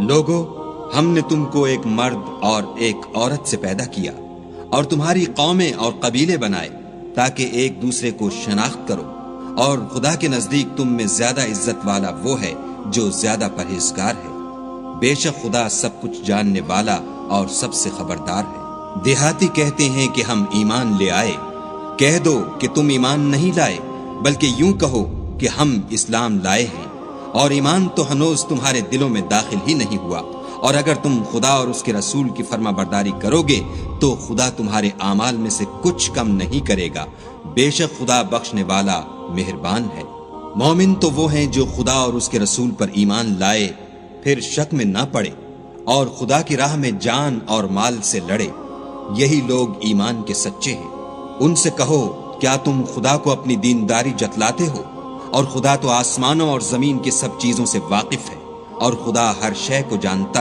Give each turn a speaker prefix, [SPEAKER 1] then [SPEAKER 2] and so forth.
[SPEAKER 1] لوگو، ہم نے تم کو ایک مرد اور ایک عورت سے پیدا کیا اور تمہاری قومیں اور قبیلے بنائے تاکہ ایک دوسرے کو شناخت کرو، اور خدا کے نزدیک تم میں زیادہ عزت والا وہ ہے جو زیادہ پرہیزگار ہے۔ بے شک خدا سب کچھ جاننے والا اور سب سے خبردار ہے۔ دیہاتی کہتے ہیں کہ ہم ایمان لے آئے، کہہ دو کہ تم ایمان نہیں لائے، بلکہ یوں کہو کہ ہم اسلام لائے ہیں، اور ایمان تو ہنوز تمہارے دلوں میں داخل ہی نہیں ہوا، اور اگر تم خدا اور اس کے رسول کی فرما برداری کرو گے تو خدا تمہارے اعمال میں سے کچھ کم نہیں کرے گا، بے شک خدا بخشنے والا مہربان ہے۔ مومن تو وہ ہیں جو خدا اور اس کے رسول پر ایمان لائے، پھر شک میں نہ پڑے اور خدا کی راہ میں جان اور مال سے لڑے، یہی لوگ ایمان کے سچے ہیں۔ ان سے کہو، کیا تم خدا کو اپنی دینداری جتلاتے ہو؟ اور خدا تو آسمانوں اور زمین کی سب چیزوں سے واقف ہے، اور خدا ہر شے کو جانتا